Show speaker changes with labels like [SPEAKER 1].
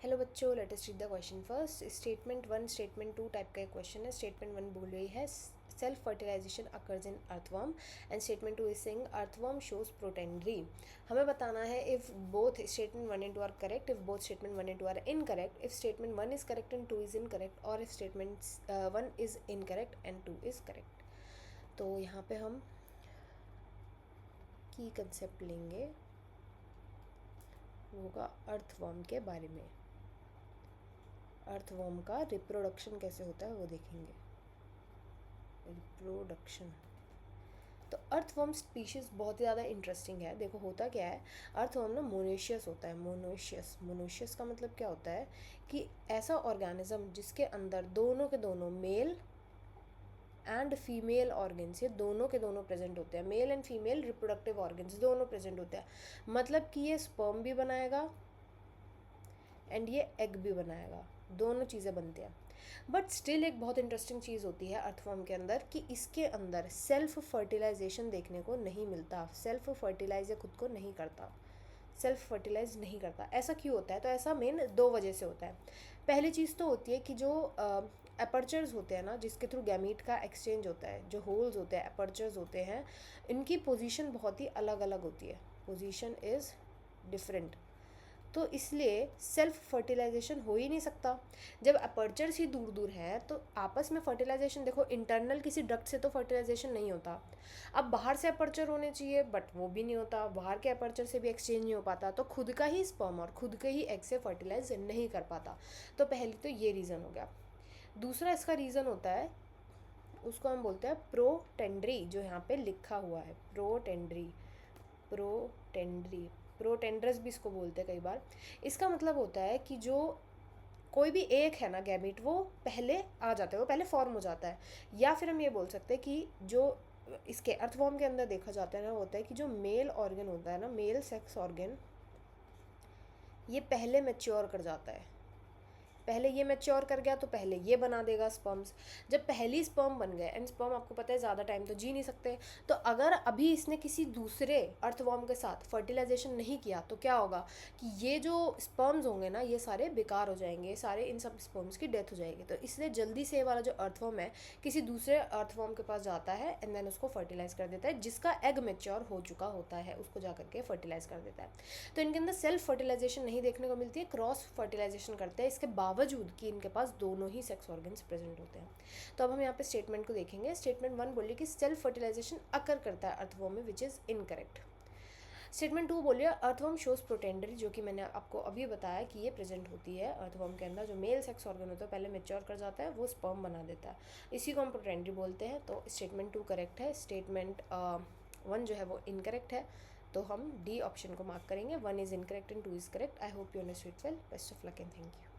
[SPEAKER 1] Hello बच्चों, let us read the question first. Statement one statement two type का एक question है। Statement one बोल रही है self fertilisation occurs in earthworm and statement two is saying earthworm shows protandry. हमें बताना है if both statement one and two are correct, if both statement one and two are incorrect, if statement one is correct and two is incorrect, और if statement one is incorrect and two is correct. तो यहाँ पे हम की concept लेंगे, वो होगा earthworm के बारे में। अर्थवर्म का रिप्रोडक्शन कैसे होता है वो देखेंगे। रिप्रोडक्शन, तो अर्थवर्म स्पीशीज़ बहुत ही ज़्यादा इंटरेस्टिंग है। देखो होता क्या है, अर्थवर्म ना मोनेशियस होता है। मोनेशियस का मतलब क्या होता है कि ऐसा ऑर्गेनिज्म जिसके अंदर दोनों के दोनों मेल एंड फीमेल ऑर्गन्स, ये दोनों के दोनों प्रेजेंट होते हैं। Male and female reproductive organs दोनों प्रेजेंट होते हैं। मतलब कि ये स्पर्म भी बनाएगा एंड ये एग भी बनाएगा, दोनों चीज़ें बनती हैं। बट स्टिल एक बहुत इंटरेस्टिंग चीज़ होती है अर्थवर्म के अंदर कि इसके अंदर सेल्फ फर्टिलाइजेशन देखने को नहीं मिलता। सेल्फ फर्टिलाइज ये खुद को नहीं करता, सेल्फ फर्टिलाइज नहीं करता। ऐसा क्यों होता है? तो ऐसा मेन दो वजह से होता है। पहली चीज़ तो होती है कि जो अपर्चर्स होते हैं ना, जिसके थ्रू गैमीट का एक्सचेंज होता है, जो होल्स होते हैं, अपर्चर्स होते हैं, इनकी पोजीशन बहुत ही अलग अलग होती है। पोजीशन इज़ डिफरेंट, तो इसलिए सेल्फ फर्टिलाइजेशन हो ही नहीं सकता। जब अपर्चर्स ही दूर दूर है तो आपस में फर्टिलाइजेशन, देखो इंटरनल किसी डक्ट से तो फर्टिलाइजेशन नहीं होता। अब बाहर से अपर्चर होने चाहिए बट वो भी नहीं होता, बाहर के अपर्चर से भी एक्सचेंज नहीं हो पाता, तो खुद का ही स्पर्म और खुद के ही एग से फर्टिलाइज नहीं कर पाता। तो पहले तो ये रीज़न हो गया। दूसरा इसका रीज़न होता है, उसको हम बोलते हैं प्रोटेंड्री, जो यहाँ पे लिखा हुआ है प्रोटेंड्री। प्रोटेंड्रस भी इसको बोलते हैं कई बार। इसका मतलब होता है कि जो कोई भी एक है ना गैमीट, वो पहले आ जाता है, वो पहले फॉर्म हो जाता है। या फिर हम ये बोल सकते हैं कि जो इसके अर्थवर्म के अंदर देखा जाता है ना, होता है कि जो मेल ऑर्गन होता है ना, मेल सेक्स ऑर्गन, ये पहले मैच्योर कर जाता है। पहले ये मैच्योर कर गया तो पहले ये बना देगा स्पर्म्स। जब पहली स्पर्म बन गए, एंड स्पर्म आपको पता है ज़्यादा टाइम तो जी नहीं सकते, तो अगर अभी इसने किसी दूसरे अर्थवर्म के साथ फर्टिलाइजेशन नहीं किया तो क्या होगा कि ये जो स्पर्म्स होंगे ना, ये सारे बेकार हो जाएंगे, सारे इन सब स्पर्म्स की डेथ हो जाएगी। तो इसलिए जल्दी से ये वाला जो अर्थवर्म है किसी दूसरे अर्थवर्म के पास जाता है एंड देन उसको फर्टिलाइज कर देता है, जिसका एग मेच्योर हो चुका होता है उसको जा करके फर्टिलाइज कर देता है। तो इनके अंदर सेल्फ फर्टिलाइजेशन नहीं देखने को मिलती है, क्रॉस फर्टिलाइजेशन करते हैं, इसके बावजूद कि इनके पास दोनों ही सेक्स ऑर्गन्स प्रेजेंट होते हैं। तो अब हम यहाँ पे स्टेटमेंट को देखेंगे। स्टेटमेंट वन बोलिए कि सेल्फ फर्टिलाइजेशन अकर करता है अर्थवर्म में, which is incorrect. Statement two बोलिए अर्थवर्म शोज प्रोटेंडरी, जो कि मैंने आपको अभी बताया कि ये प्रेजेंट होती है अर्थवर्म के अंदर। जो मेल सेक्स ऑर्गन होता है पहले मेच्योर कर जाता है, वो स्पर्म बना देता है, इसी को हम प्रोटेंडरी बोलते हैं। तो स्टेटमेंट टू करेक्ट है, स्टेटमेंट वन जो है वो इनकरेक्ट है। तो हम डी ऑप्शन को मार्क करेंगे। One is incorrect and two is correct. I hope you understood well. Best of luck and thank you.